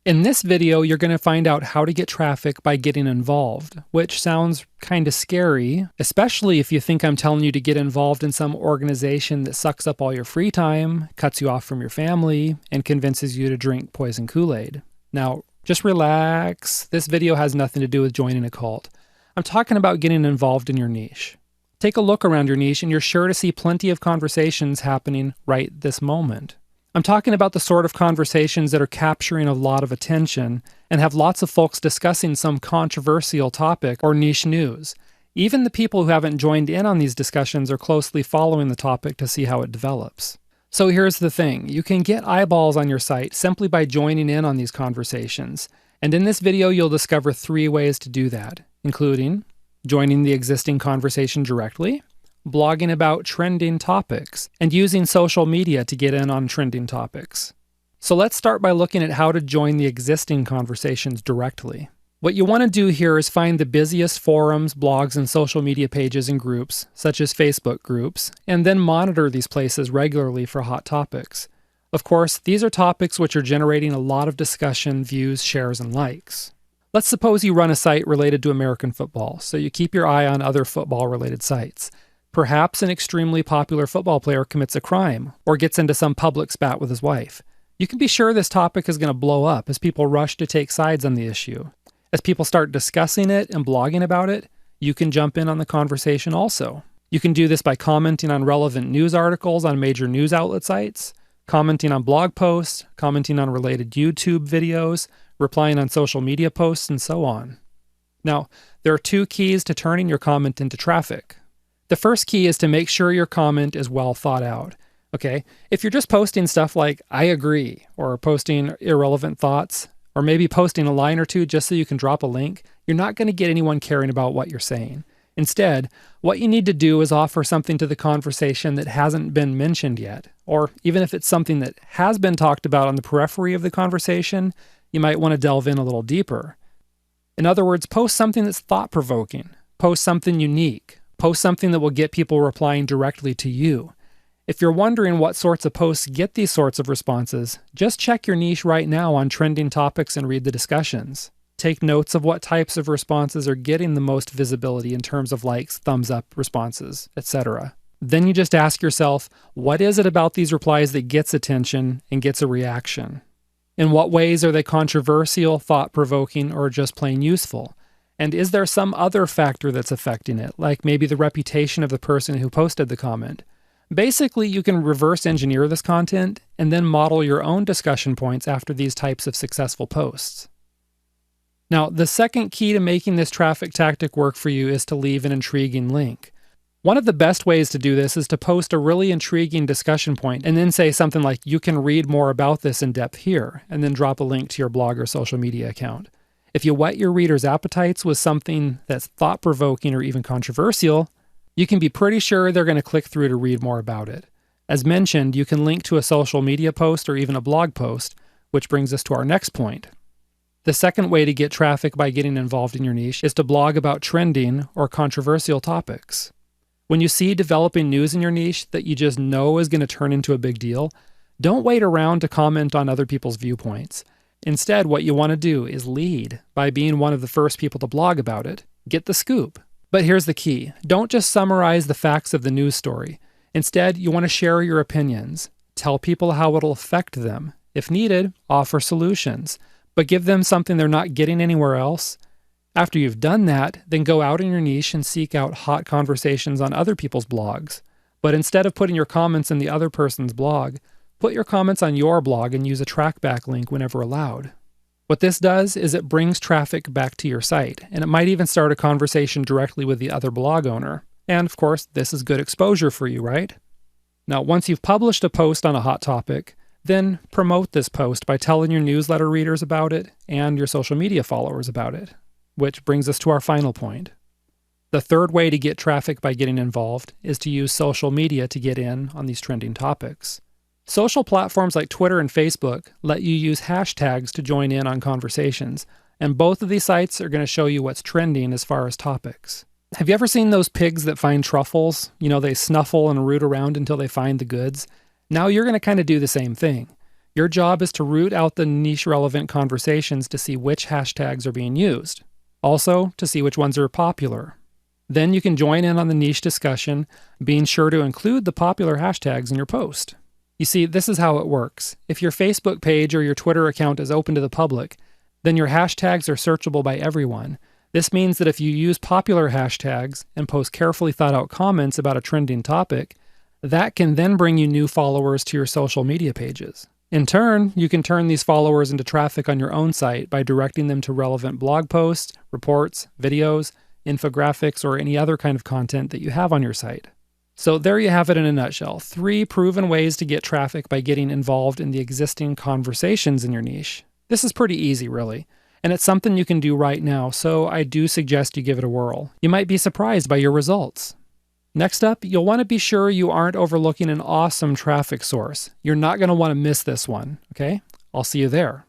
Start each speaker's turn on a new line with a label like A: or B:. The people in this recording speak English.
A: In this video, you're going to find out how to get traffic by getting involved, which sounds kind of scary, especially if you think I'm telling you to get involved in some organization that sucks up all your free time, cuts you off from your family, and convinces you to drink poison Kool-Aid. Now, just relax. This video has nothing to do with joining a cult. I'm talking about getting involved in your niche. Take a look around your niche and you're sure to see plenty of conversations happening right this moment. I'm talking about the sort of conversations that are capturing a lot of attention and have lots of folks discussing some controversial topic or niche news. Even the people who haven't joined in on these discussions are closely following the topic to see how it develops. So here's the thing, you can get eyeballs on your site simply by joining in on these conversations. And in this video, you'll discover 3 ways to do that, including joining the existing conversation directly, blogging about trending topics, and using social media to get in on trending topics. So let's start by looking at how to join the existing conversations directly. What you want to do here is find the busiest forums, blogs, and social media pages and groups, such as Facebook groups, and then monitor these places regularly for hot topics. Of course, these are topics which are generating a lot of discussion, views, shares, and likes. Let's suppose you run a site related to American football, so you keep your eye on other football-related sites. Perhaps an extremely popular football player commits a crime or gets into some public spat with his wife. You can be sure this topic is going to blow up as people rush to take sides on the issue. As people start discussing it and blogging about it, you can jump in on the conversation also. You can do this by commenting on relevant news articles on major news outlet sites, commenting on blog posts, commenting on related YouTube videos, replying on social media posts, and so on. Now, there are 2 keys to turning your comment into traffic. The first key is to make sure your comment is well thought out. Okay, if you're just posting stuff like, I agree, or posting irrelevant thoughts, or maybe posting a line or 2 just so you can drop a link, you're not going to get anyone caring about what you're saying. Instead, what you need to do is offer something to the conversation that hasn't been mentioned yet, or even if it's something that has been talked about on the periphery of the conversation, you might want to delve in a little deeper. In other words, post something that's thought-provoking, post something unique, post something that will get people replying directly to you. If you're wondering what sorts of posts get these sorts of responses, just check your niche right now on trending topics and read the discussions. Take notes of what types of responses are getting the most visibility in terms of likes, thumbs up responses, etc. Then you just ask yourself, what is it about these replies that gets attention and gets a reaction? In what ways are they controversial, thought-provoking, or just plain useful? And is there some other factor that's affecting it, like maybe the reputation of the person who posted the comment? Basically, you can reverse engineer this content and then model your own discussion points after these types of successful posts. Now, the second key to making this traffic tactic work for you is to leave an intriguing link. One of the best ways to do this is to post a really intriguing discussion point and then say something like, you can read more about this in depth here, and then drop a link to your blog or social media account. If you whet your readers' appetites with something that's thought-provoking or even controversial, you can be pretty sure they're going to click through to read more about it. As mentioned, you can link to a social media post or even a blog post, which brings us to our next point. The second way to get traffic by getting involved in your niche is to blog about trending or controversial topics. When you see developing news in your niche that you just know is going to turn into a big deal, don't wait around to comment on other people's viewpoints. Instead, what you want to do is lead by being one of the first people to blog about it. Get the scoop. But here's the key. Don't just summarize the facts of the news story. Instead, you want to share your opinions. Tell people how it'll affect them. If needed, offer solutions. But give them something they're not getting anywhere else. After you've done that, then go out in your niche and seek out hot conversations on other people's blogs. But instead of putting your comments in the other person's blog, put your comments on your blog and use a trackback link whenever allowed. What this does is it brings traffic back to your site, and it might even start a conversation directly with the other blog owner. And of course, this is good exposure for you, right? Now, once you've published a post on a hot topic, then promote this post by telling your newsletter readers about it and your social media followers about it. Which brings us to our final point. The third way to get traffic by getting involved is to use social media to get in on these trending topics. Social platforms like Twitter and Facebook let you use hashtags to join in on conversations, and both of these sites are going to show you what's trending as far as topics. Have you ever seen those pigs that find truffles? You know, they snuffle and root around until they find the goods. Now you're going to kind of do the same thing. Your job is to root out the niche relevant conversations to see which hashtags are being used. Also, to see which ones are popular. Then you can join in on the niche discussion, being sure to include the popular hashtags in your post. You see, this is how it works. If your Facebook page or your Twitter account is open to the public, then your hashtags are searchable by everyone. This means that if you use popular hashtags and post carefully thought out comments about a trending topic, that can then bring you new followers to your social media pages. In turn, you can turn these followers into traffic on your own site by directing them to relevant blog posts, reports, videos, infographics, or any other kind of content that you have on your site. So there you have it in a nutshell. 3 proven ways to get traffic by getting involved in the existing conversations in your niche. This is pretty easy, really. And it's something you can do right now, so I do suggest you give it a whirl. You might be surprised by your results. Next up, you'll want to be sure you aren't overlooking an awesome traffic source. You're not going to want to miss this one, okay? I'll see you there.